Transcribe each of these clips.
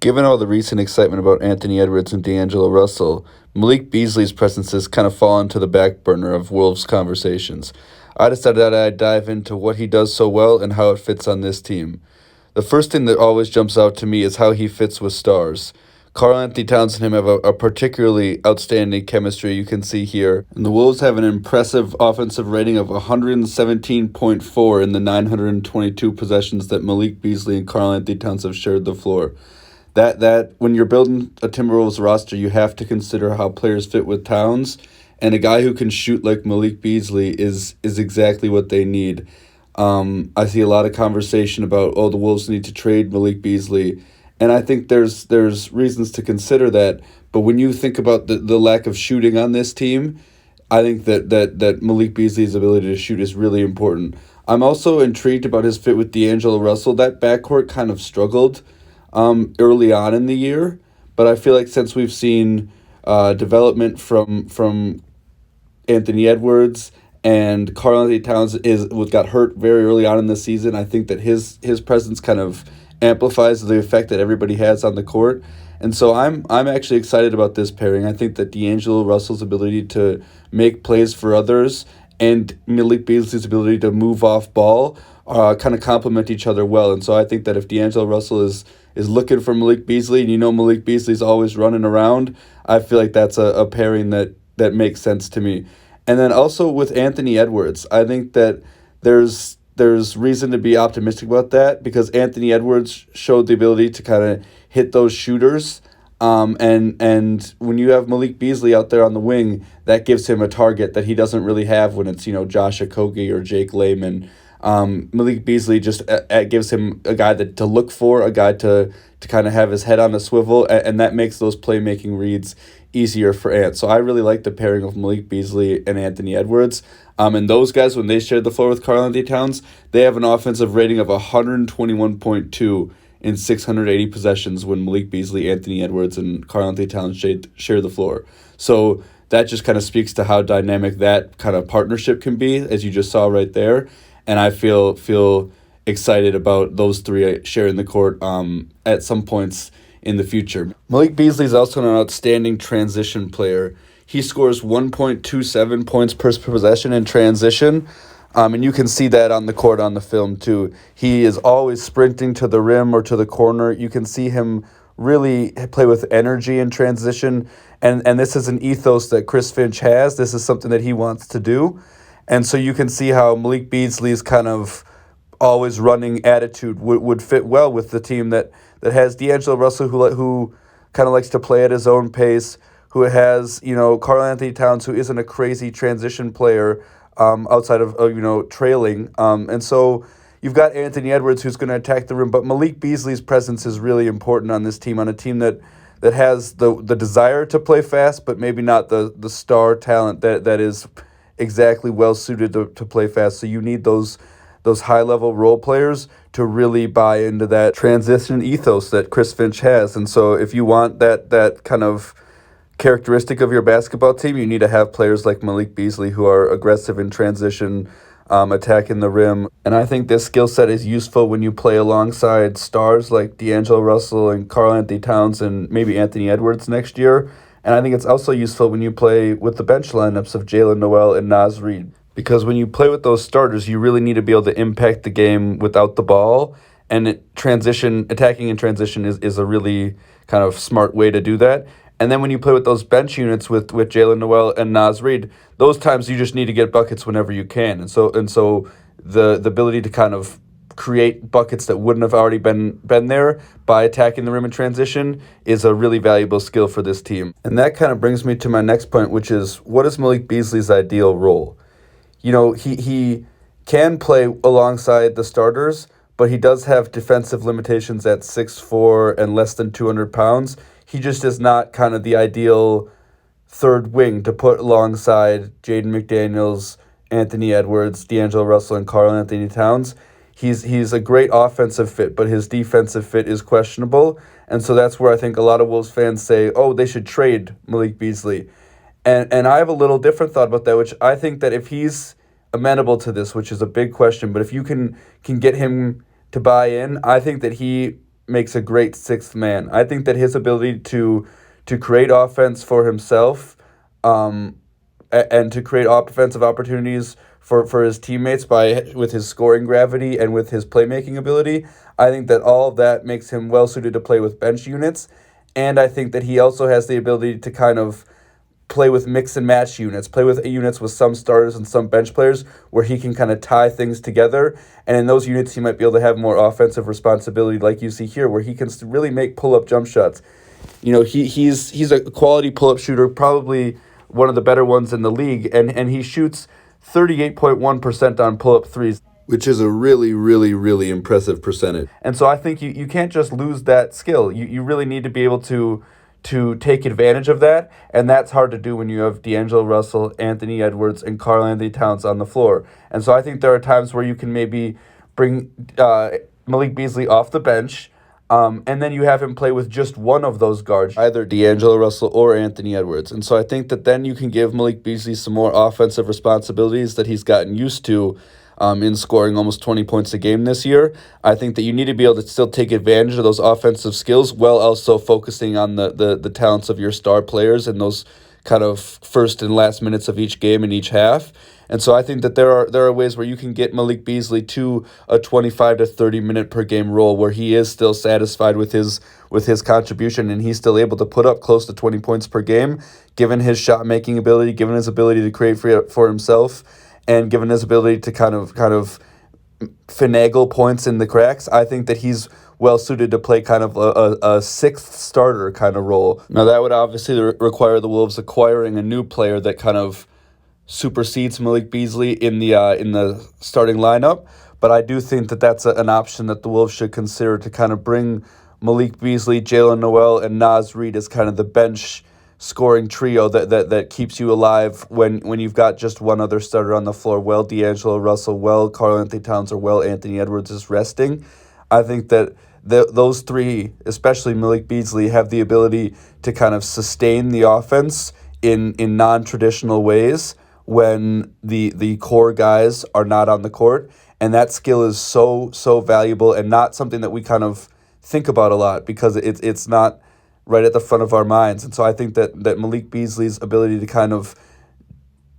Given all the recent excitement about Anthony Edwards and D'Angelo Russell, Malik Beasley's presence has kind of fallen to the back burner of Wolves conversations. I decided that I'd dive into what he does so well and how it fits on this team. The first thing that always jumps out to me is how he fits with stars. Karl-Anthony Towns and him have a particularly outstanding chemistry you can see here. And the Wolves have an impressive offensive rating of 117.4 in the 922 possessions that Malik Beasley and Karl-Anthony Towns have shared the floor. That when you're building a Timberwolves roster, you have to consider how players fit with Towns, and a guy who can shoot like Malik Beasley is exactly what they need. I see a lot of conversation about, the Wolves need to trade Malik Beasley, and I think there's reasons to consider that. But when you think about the lack of shooting on this team, I think that Malik Beasley's ability to shoot is really important. I'm also intrigued about his fit with D'Angelo Russell. That backcourt kind of struggled early on in the year, but I feel like since we've seen development from Anthony Edwards and Karl-Anthony Towns got hurt very early on in the season, I think that his presence kind of amplifies the effect that everybody has on the court. And so I'm actually excited about this pairing. I think that D'Angelo Russell's ability to make plays for others and Malik Beasley's ability to move off ball kind of complement each other well. And so I think that if D'Angelo Russell is looking for Malik Beasley, and Malik Beasley's always running around, I feel like that's a pairing that makes sense to me. And then also with Anthony Edwards, I think that there's reason to be optimistic about that because Anthony Edwards showed the ability to kind of hit those shooters. And when you have Malik Beasley out there on the wing, that gives him a target that he doesn't really have when it's, Josh Okogie or Jake Layman. Malik Beasley just gives him a guy to look for, a guy to kind of have his head on a swivel, and that makes those playmaking reads easier for Ant. So I really like the pairing of Malik Beasley and Anthony Edwards. And those guys, when they shared the floor with Karl-Anthony Towns, they have an offensive rating of 121.2 in 680 possessions when Malik Beasley, Anthony Edwards, and Karl-Anthony Towns share the floor. So that just kind of speaks to how dynamic that kind of partnership can be, as you just saw right there. And I feel excited about those three sharing the court at some points in the future. Malik Beasley is also an outstanding transition player. He scores 1.27 points per possession in transition, and you can see that on the court on the film too. He is always sprinting to the rim or to the corner. You can see him really play with energy in transition, and this is an ethos that Chris Finch has. This is something that he wants to do. And so you can see how Malik Beasley's kind of always running attitude would fit well with the team that has D'Angelo Russell, who kind of likes to play at his own pace, who has, Karl-Anthony Towns, who isn't a crazy transition player outside of, trailing. And so you've got Anthony Edwards, who's going to attack the rim, but Malik Beasley's presence is really important on this team, on a team that has the desire to play fast, but maybe not the star talent that is exactly well suited to play fast. So you need those high-level role players to really buy into that transition ethos that Chris Finch has. And so if you want that kind of characteristic of your basketball team, you need to have players like Malik Beasley who are aggressive in transition, attacking the rim. And I think this skill set is useful when you play alongside stars like D'Angelo Russell and Karl-Anthony Towns and maybe Anthony Edwards next year. And I think it's also useful when you play with the bench lineups of Jalen Noel and Naz Reid. Because when you play with those starters, you really need to be able to impact the game without the ball. And attacking in transition is a really kind of smart way to do that. And then when you play with those bench units with Jalen Noel and Naz Reid, those times you just need to get buckets whenever you can. And so the ability to kind of create buckets that wouldn't have already been there by attacking the rim in transition is a really valuable skill for this team. And that kind of brings me to my next point, which is, what is Malik Beasley's ideal role? He can play alongside the starters, but he does have defensive limitations at 6'4" and less than 200 pounds. He just is not kind of the ideal third wing to put alongside Jaden McDaniels, Anthony Edwards, D'Angelo Russell, and Karl-Anthony Towns. He's a great offensive fit, but his defensive fit is questionable. And so that's where I think a lot of Wolves fans say, they should trade Malik Beasley. And I have a little different thought about that, which I think that if he's amenable to this, which is a big question, but if you can get him to buy in, I think that he makes a great sixth man. I think that his ability to create offense for himself, um, and to create offensive opportunities for his teammates by with his scoring gravity and with his playmaking ability. I think that all of that makes him well suited to play with bench units, and I think that he also has the ability to kind of play with mix and match units, play with units with some starters and some bench players where he can kind of tie things together. And in those units, he might be able to have more offensive responsibility, like you see here, where he can really make pull up jump shots. He's a quality pull up shooter, probably one of the better ones in the league, and he shoots 38.1% on pull up threes, which is a really, really, really impressive percentage. And so I think you can't just lose that skill. You really need to be able to take advantage of that, and that's hard to do when you have D'Angelo Russell, Anthony Edwards, and Karl-Anthony Towns on the floor. And so I think there are times where you can maybe bring Malik Beasley off the bench, and then you have him play with just one of those guards, either D'Angelo Russell or Anthony Edwards. And so I think that then you can give Malik Beasley some more offensive responsibilities that he's gotten used to in scoring almost 20 points a game this year. I think that you need to be able to still take advantage of those offensive skills while also focusing on the talents of your star players in those kind of first and last minutes of each game and each half. And so I think that there are ways where you can get Malik Beasley to a 25 to 30 minute per game role where he is still satisfied with his contribution and he's still able to put up close to 20 points per game, given his shot making ability, given his ability to create for himself, and given his ability to kind of finagle points in the cracks. I think that he's well suited to play kind of a sixth starter kind of role. Now that would obviously require the Wolves acquiring a new player that kind of supersedes Malik Beasley in the starting lineup, but I do think that that's an option that the Wolves should consider to kind of bring Malik Beasley, Jalen Noel, and Naz Reid as kind of the bench scoring trio that keeps you alive when you've got just one other starter on the floor. Well, D'Angelo Russell, well, Karl-Anthony Towns, or well, Anthony Edwards is resting. I think that those three, especially Malik Beasley, have the ability to kind of sustain the offense in non-traditional ways when the core guys are not on the court. And that skill is so valuable and not something that we kind of think about a lot because it's not right at the front of our minds. And so I think that Malik Beasley's ability to kind of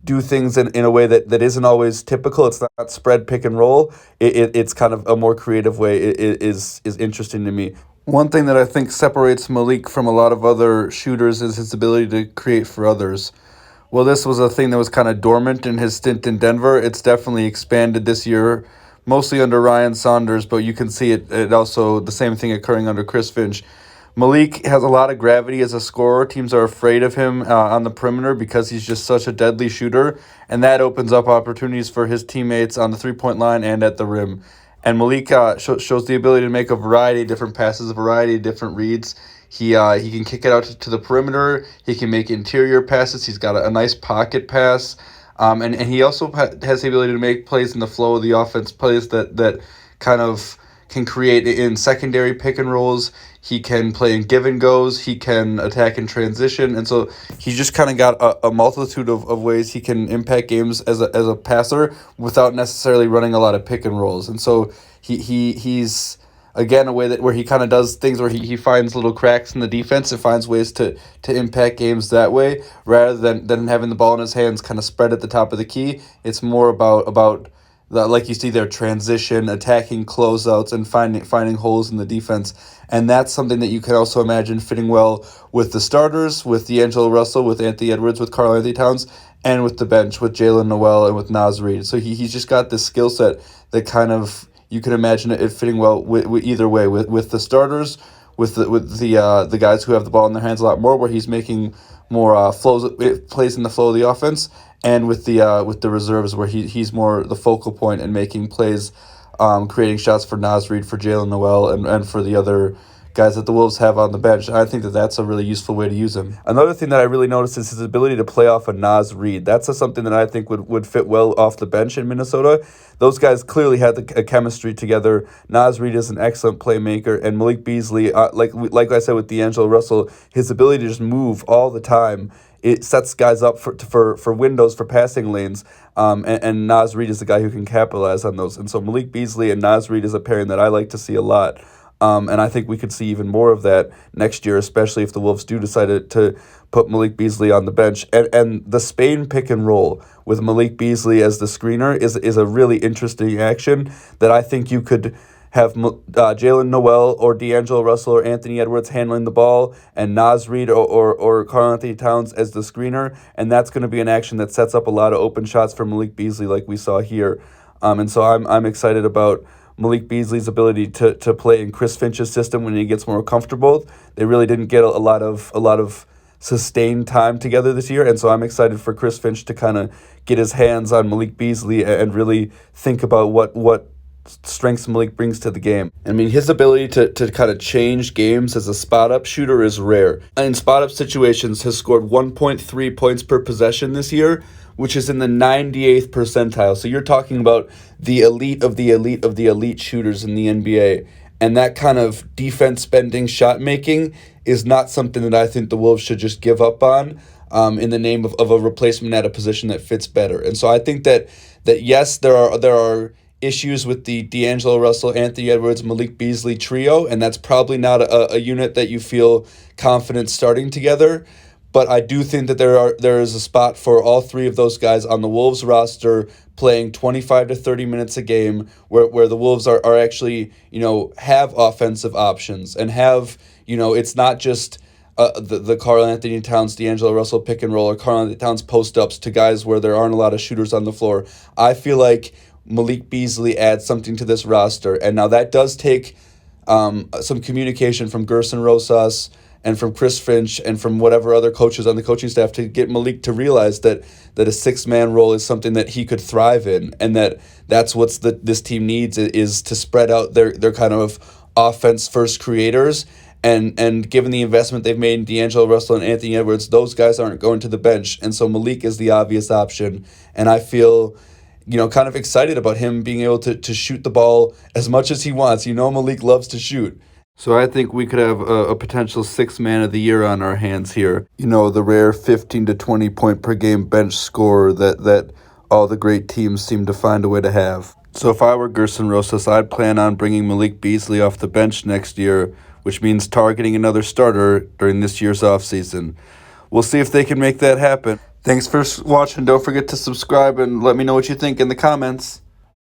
do things in a way that isn't always typical, it's not spread pick and roll, it's kind of a more creative way, is interesting to me. One thing that I think separates Malik from a lot of other shooters is his ability to create for others. Well, this was a thing that was kind of dormant in his stint in Denver. It's definitely expanded this year, mostly under Ryan Saunders, but you can see it also the same thing occurring under Chris Finch. Malik has a lot of gravity as a scorer. Teams are afraid of him on the perimeter because he's just such a deadly shooter, and that opens up opportunities for his teammates on the three-point line and at the rim. And Malik shows the ability to make a variety of different passes, a variety of different reads. He can kick it out to the perimeter. He can make interior passes. He's got a nice pocket pass. And he also has the ability to make plays in the flow of the offense, plays that kind of can create in secondary pick and rolls. He can play in give and goes. He can attack in transition. And so he's just kind of got a multitude of ways he can impact games as a passer without necessarily running a lot of pick and rolls. And so he's again a way where he kind of does things where he finds little cracks in the defense and finds ways to impact games that way rather than having the ball in his hands kind of spread at the top of the key. It's more about like you see there, transition, attacking closeouts, and finding holes in the defense. And that's something that you can also imagine fitting well with the starters, with D'Angelo Russell, with Anthony Edwards, with Karl-Anthony Towns, and with the bench, with Jalen Noel and with Naz Reid. So he's just got this skill set that kind of, you can imagine it fitting well with either way, with the starters, with the guys who have the ball in their hands a lot more, where he's making more plays in the flow of the offense, and with the reserves where he's more the focal point and making plays, creating shots for Naz Reid, for Jalen Noel, and for the other guys that the Wolves have on the bench. I think that's a really useful way to use him. Another thing that I really noticed is his ability to play off of Naz Reid. That's something that I think would fit well off the bench in Minnesota. Those guys clearly had a chemistry together. Naz Reid is an excellent playmaker, and Malik Beasley, like I said with D'Angelo Russell, his ability to just move all the time, it sets guys up for windows, for passing lanes, and Naz Reid is the guy who can capitalize on those. And so Malik Beasley and Naz Reid is a pairing that I like to see a lot. And I think we could see even more of that next year, especially if the Wolves do decide to put Malik Beasley on the bench. And the Spain pick and roll with Malik Beasley as the screener is a really interesting action that I think you could have Jalen Noel or D'Angelo Russell or Anthony Edwards handling the ball, and Naz Reid or Karl-Anthony Towns as the screener, and that's going to be an action that sets up a lot of open shots for Malik Beasley like we saw here. And so I'm excited about Malik Beasley's ability to play in Chris Finch's system when he gets more comfortable. They really didn't get a lot of sustained time together this year, and so I'm excited for Chris Finch to kind of get his hands on Malik Beasley and really think about what strengths Malik brings to the game. I mean, his ability to kind of change games as a spot-up shooter is rare. In spot-up situations, has scored 1.3 points per possession this year, which is in the 98th percentile. So you're talking about the elite of the elite of the elite shooters in the NBA. And that kind of defense-spending shot-making is not something that I think the Wolves should just give up on in the name of a replacement at a position that fits better. And so I think that yes, there are issues with the D'Angelo Russell, Anthony Edwards, Malik Beasley trio, and that's probably not a unit that you feel confident starting together. But I do think that there is a spot for all three of those guys on the Wolves roster playing 25 to 30 minutes a game where the Wolves are actually, have offensive options and have, it's not just the Karl-Anthony Towns, D'Angelo Russell pick and roll or Karl-Anthony Towns post-ups to guys where there aren't a lot of shooters on the floor. I feel like Malik Beasley adds something to this roster. And now that does take some communication from Gerson Rosas and from Chris Finch and from whatever other coaches on the coaching staff to get Malik to realize that a six-man role is something that he could thrive in, and that's what this team needs is to spread out their kind of offense-first creators. And given the investment they've made in D'Angelo Russell and Anthony Edwards, those guys aren't going to the bench. And so Malik is the obvious option. And I feel kind of excited about him being able to shoot the ball as much as he wants. Malik loves to shoot. So I think we could have a potential sixth man of the year on our hands here. The rare 15 to 20 point per game bench scorer that all the great teams seem to find a way to have. So if I were Gerson Rosas, I'd plan on bringing Malik Beasley off the bench next year, which means targeting another starter during this year's offseason. We'll see if they can make that happen. Thanks for watching. Don't forget to subscribe and let me know what you think in the comments.